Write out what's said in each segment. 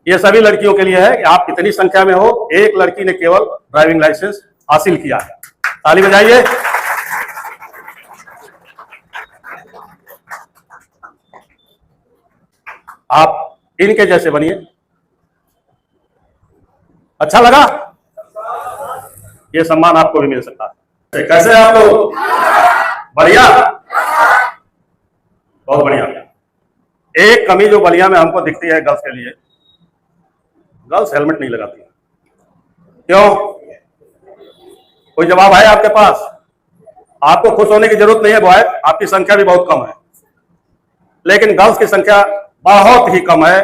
ये सभी लड़कियों के लिए है कि आप कितनी संख्या में हो, एक लड़की ने केवल ड्राइविंग लाइसेंस हासिल किया है। ताली बजाइए। आप इनके जैसे बनिए। अच्छा लगा? ये सम्मान आपको भी मिल सकता है। कैसे आप लोग? बढ़िया, बहुत बढ़िया। एक कमी जो बलिया में हमको दिखती है गर्ल्स के लिए, गर्ल्स हेलमेट नहीं लगाती। क्यों? कोई जवाब है आपके पास? आपको खुश होने की जरूरत नहीं है बॉय, आपकी संख्या भी बहुत कम है, लेकिन गर्ल्स की संख्या बहुत ही कम है।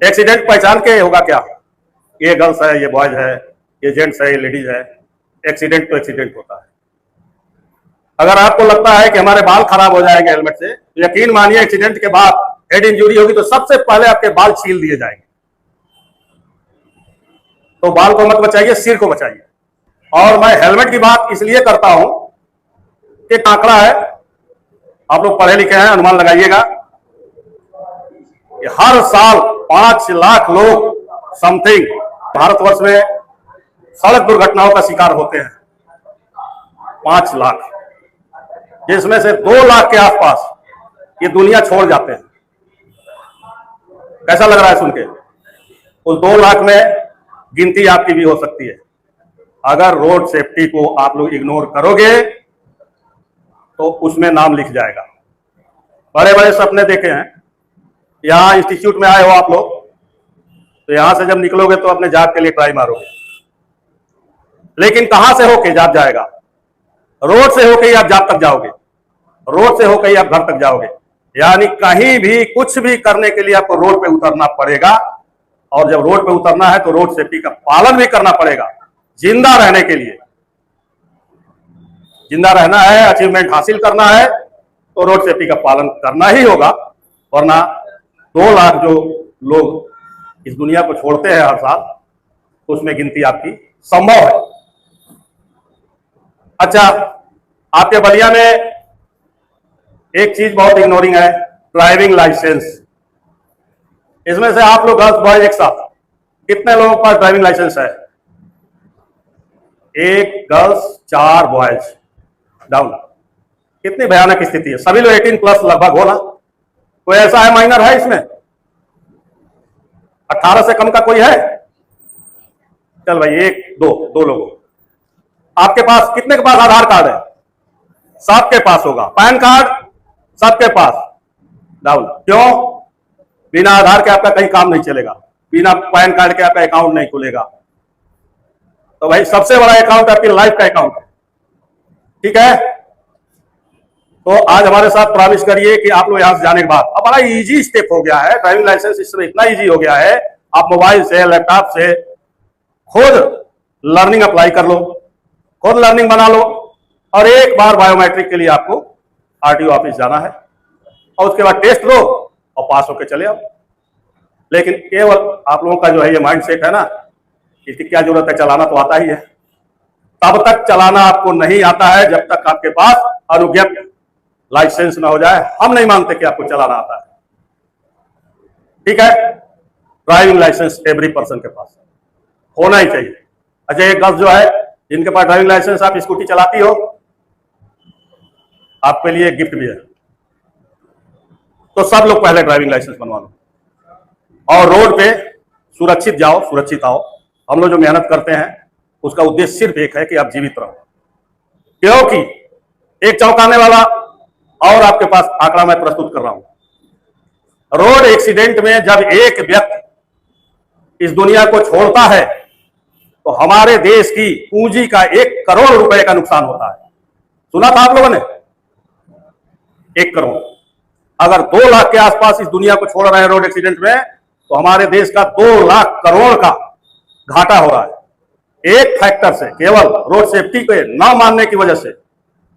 एक्सीडेंट पहचान के होगा क्या? ये गर्ल्स है, ये बॉयज है, ये जेंट्स है, ये लेडीज है। एक्सीडेंट तो एक्सीडेंट होता है। अगर आपको लगता है कि हमारे बाल खराब हो जाएंगे हेलमेट से, तो यकीन मानिए एक्सीडेंट के बाद हेड इंजरी होगी तो सबसे पहले आपके बाल छील दिए जाएंगे। तो बाल को मत बचाइए, सिर को बचाइए। और मैं हेलमेट की बात इसलिए करता हूं कि आंकड़ा है, आप लोग पढ़े लिखे हैं, अनुमान लगाइएगा, हर साल 5 लाख लोग समथिंग भारतवर्ष में सड़क दुर्घटनाओं का शिकार होते हैं। 5 लाख, जिसमें से 2 लाख के आसपास ये दुनिया छोड़ जाते हैं। कैसा लग रहा है सुन के? उस 2 लाख में गिनती आपकी भी हो सकती है। अगर रोड सेफ्टी को आप लोग इग्नोर करोगे तो उसमें नाम लिख जाएगा। बड़े बड़े सपने देखे हैं। यहां इंस्टीट्यूट में आए हो आप लोग, तो यहां से जब निकलोगे तो अपने जॉब के लिए ट्राई मारोगे, लेकिन कहां से होके जॉब जाएगा? रोड से होके ही आप जॉब तक जाओगे, रोड से होकर ही आप घर तक जाओगे। यानी कहीं भी कुछ भी करने के लिए आपको रोड पे उतरना पड़ेगा, और जब रोड पे उतरना है तो रोड सेफ्टी का पालन भी करना पड़ेगा। जिंदा रहने के लिए, जिंदा रहना है, अचीवमेंट हासिल करना है तो रोड सेफ्टी का पालन करना ही होगा, वरना 2 लाख जो लोग इस दुनिया को छोड़ते हैं हर साल, उसमें गिनती आपकी संभव है। अच्छा, आपके बलिया में एक चीज बहुत इग्नोरिंग है, ड्राइविंग लाइसेंस। इसमें से आप लोग गर्ल्स बॉयज एक साथ कितने लोगों के पास ड्राइविंग लाइसेंस है? 1 गर्ल्स 4 बॉयज। डाउन। कितनी भयानक स्थिति है। सभी लोग 18+ लगभग हो ना? कोई ऐसा है माइनर है इसमें? 18 से कम का कोई है? चल भाई, 1 2 लोगों। आपके पास कितने के पास आधार कार्ड है? सबके पास होगा। पैन कार्ड सबके पास। डाउन। क्यों? बिना आधार के आपका कहीं काम नहीं चलेगा, बिना पैन कार्ड के आपका अकाउंट नहीं खुलेगा। तो भाई सबसे बड़ा अकाउंट आपकी लाइफ का अकाउंट है, ठीक है? तो आज हमारे साथ प्रॉमिस करिए कि आप लोग यहां से जाने के बाद, अब बड़ा इजी स्टेप हो गया है, ड्राइविंग लाइसेंस इस समय इतना इजी हो गया है, आप मोबाइल से, लैपटॉप से खुद लर्निंग अप्लाई कर लो, खुद लर्निंग बना लो, और एक बार बायोमेट्रिक के लिए आपको आरटीओ ऑफिस जाना है, और उसके बाद टेस्ट दो और पास होकर चले आओ। लेकिन केवल आप लोगों का जो है ये माइंड सेट है ना, इसकी क्या जरूरत है, चलाना तो आता ही है। तब तक चलाना आपको नहीं आता है जब तक आपके पास अनुज्ञप्त लाइसेंस ना हो जाए। हम नहीं मानते कि आपको चलाना आता है, ठीक है? ड्राइविंग लाइसेंस एवरी पर्सन के पास होना ही चाहिए। अच्छा, एक गर्ल्स जो है जिनके पास ड्राइविंग लाइसेंस, आप स्कूटी चलाती हो, आपके लिए गिफ्ट भी है। तो सब लोग पहले ड्राइविंग लाइसेंस बनवा लो और रोड पे सुरक्षित जाओ, सुरक्षित आओ। हम लोग जो मेहनत करते हैं उसका उद्देश्य सिर्फ एक है कि आप जीवित रहो। क्योंकि एक चौंकाने वाला और आपके पास आंकड़ा मैं प्रस्तुत कर रहा हूं। रोड एक्सीडेंट में जब एक व्यक्ति इस दुनिया को छोड़ता है तो हमारे देश की पूंजी का 1 करोड़ रुपए का नुकसान होता है। सुना था आप लोगों ने? 1 करोड़। अगर 2 लाख के आसपास इस दुनिया को छोड़ रहे हैं रोड एक्सीडेंट में, तो हमारे देश का 2 लाख करोड़ का घाटा हो रहा है। एक फैक्टर से, केवल रोड सेफ्टी को न मानने की वजह से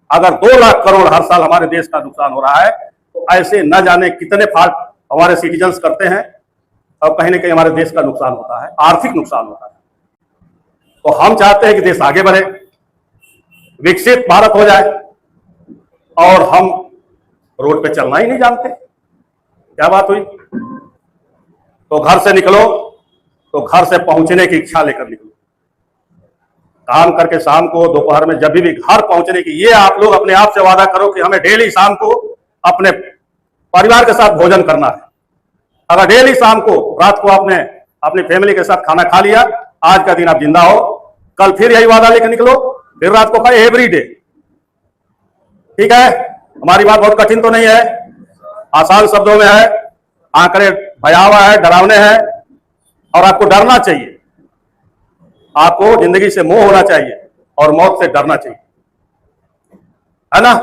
अगर 2 लाख करोड़ हर साल हमारे देश का नुकसान हो रहा है, तो ऐसे न जाने कितने फॉल्ट हमारे सिटीजन्स करते हैं, और कहीं ना कहीं हमारे देश का नुकसान होता है, आर्थिक नुकसान होता है। तो हम चाहते हैं कि देश आगे बढ़े, विकसित भारत हो जाए, और हम रोड पे चलना ही नहीं जानते। क्या बात हुई? तो घर से निकलो तो घर से पहुंचने की इच्छा लेकर निकलो। काम करके शाम को दोपहर में जब भी घर पहुंचने की, ये आप लोग अपने आप से वादा करो कि हमें डेली शाम को अपने परिवार के साथ भोजन करना है। अगर डेली शाम को रात को आपने अपनी फैमिली के साथ खाना खा लिया, आज का दिन आप जिंदा हो। कल फिर यही वादा लेकर निकलो, फिर रात को खाए एवरी डे। ठीक है, हमारी बात बहुत कठिन तो नहीं है, आसान शब्दों में है, आंकड़े भयावह है, डरावने हैं, और आपको डरना चाहिए। आपको जिंदगी से मोह होना चाहिए और मौत से डरना चाहिए, है ना।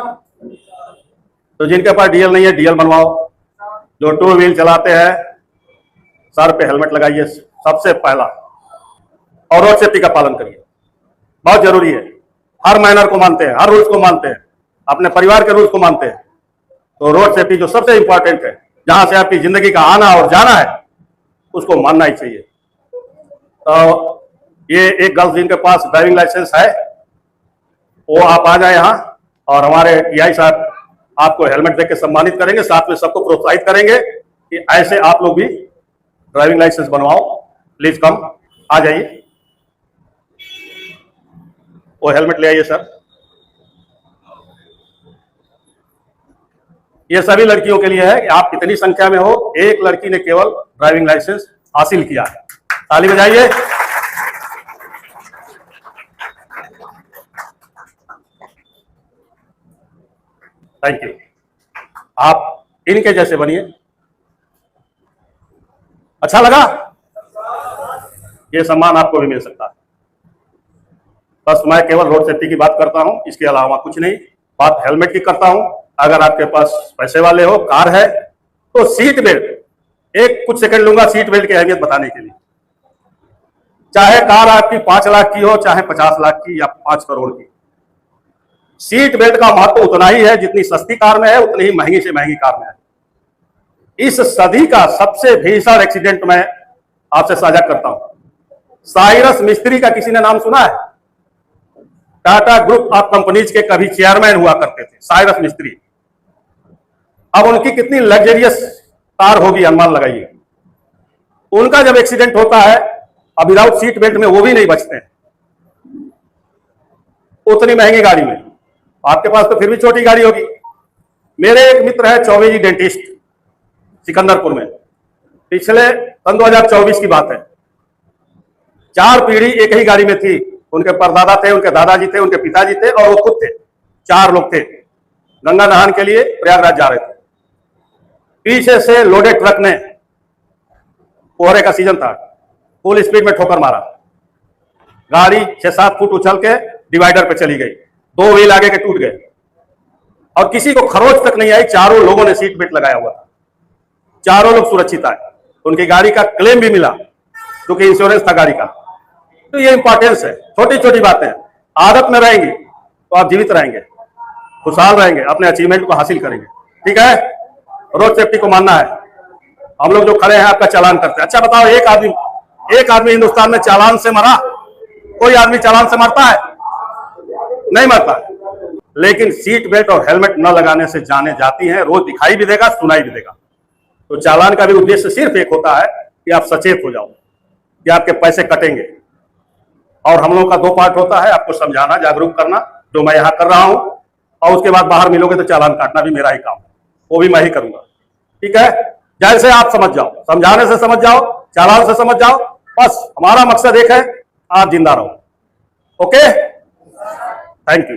तो जिनके पास डीएल नहीं है, डीएल बनवाओ। जो टू व्हील चलाते हैं, सर पे हेलमेट लगाइए सबसे पहला, और रोड सेफ्टी का पालन करिए, बहुत जरूरी है। हर मैनर को मानते हैं, हर रूल्स को मानते हैं, अपने परिवार के रूल्स को मानते हैं, तो रोड सेफ्टी जो सबसे इंपॉर्टेंट है, जहां से आपकी जिंदगी का आना और जाना है, उसको मानना ही चाहिए। तो ये एक गर्ल्स जिनके पास ड्राइविंग लाइसेंस है, वो आप आ जाए यहाँ, और हमारे टीआई साहब आपको हेलमेट देकर सम्मानित करेंगे, साथ में सबको प्रोत्साहित करेंगे कि ऐसे आप लोग भी ड्राइविंग लाइसेंस बनवाओ। प्लीज कम, आ जाइए, वो हेलमेट ले आइए सर। ये सभी लड़कियों के लिए है कि आप इतनी संख्या में हो, एक लड़की ने केवल ड्राइविंग लाइसेंस हासिल किया है, ताली बजाइए। Thank you. आप इनके जैसे बनिए। अच्छा लगा? ये सम्मान आपको भी मिल सकता है। बस मैं केवल रोड सेफ्टी की बात करता हूं, इसके अलावा कुछ नहीं। बात हेलमेट की करता हूं। अगर आपके पास पैसे वाले हो, कार है, तो सीट बेल्ट, एक कुछ सेकंड लूंगा सीट बेल्ट की अहमियत बताने के लिए। चाहे कार आपकी 5 लाख की हो, चाहे 50 लाख की या 5 करोड़ की, सीट बेल्ट का महत्व उतना ही है जितनी सस्ती कार में है, उतनी ही महंगी से महंगी कार में है। इस सदी का सबसे भीषण एक्सीडेंट मैं आपसे साझा करता हूं। साइरस मिस्त्री का किसी ने नाम सुना है? टाटा ग्रुप ऑफ कंपनीज के कभी चेयरमैन हुआ करते थे साइरस मिस्त्री। अब उनकी कितनी लग्जरियस कार होगी, अनुमान लगाइए। उनका जब एक्सीडेंट होता है, अब विदाउट सीट बेल्ट में वो भी नहीं बचते हैं, उतनी महंगी गाड़ी में। आपके पास तो फिर भी छोटी गाड़ी होगी। मेरे एक मित्र है चौबे जी डेंटिस्ट, सिकंदरपुर में। पिछले सन 2024 की बात है, 4 पीढ़ी एक ही गाड़ी में थी। उनके परदादा थे, उनके दादाजी थे, उनके पिताजी थे, और वो खुद थे। 4 लोग थे, गंगा नहान के लिए प्रयागराज जा रहे थे। पीछे से लोडेड ट्रक ने, कोहरे का सीजन था, फुल स्पीड में ठोकर मारा। गाड़ी 6-7 फुट उछल के डिवाइडर पे चली गई, 2 व्हील आगे के टूट गए, और किसी को खरोच तक नहीं आई। चारों लोगों ने सीट बेल्ट लगाया हुआ था, चारों लोग सुरक्षित आए। उनकी गाड़ी का क्लेम भी मिला, क्योंकि इंश्योरेंस था गाड़ी का। तो ये इंपॉर्टेंस है, छोटी छोटी बातें आदत में रहेंगी तो आप जीवित रहेंगे, खुशहाल रहेंगे, अपने अचीवमेंट को हासिल करेंगे। ठीक है, रोड सेफ्टी को मानना है। हम लोग जो खड़े हैं आपका चालान करते हैं। अच्छा बताओ, एक आदमी हिंदुस्तान में चालान से मरा? कोई आदमी चालान से मरता है? नहीं मरता। लेकिन सीट बेल्ट और हेलमेट न लगाने से जाने जाती हैं, रोज दिखाई भी देगा, सुनाई भी देगा। तो चालान का भी उद्देश्य सिर्फ एक होता है कि आप सचेत हो जाओ कि आपके पैसे कटेंगे। और हम लोगों का 2 पार्ट होता है, आपको समझाना, जागरूक करना, जो मैं यहाँ कर रहा हूं, और उसके बाद बाहर मिलोगे तो चालान काटना भी मेरा ही काम, वो भी मैं ही करूंगा। ठीक है, जैसे आप समझ जाओ, समझाने से समझ जाओ, चालान से समझ जाओ, बस हमारा मकसद एक है, आप जिंदा रहो। Okay, thank you.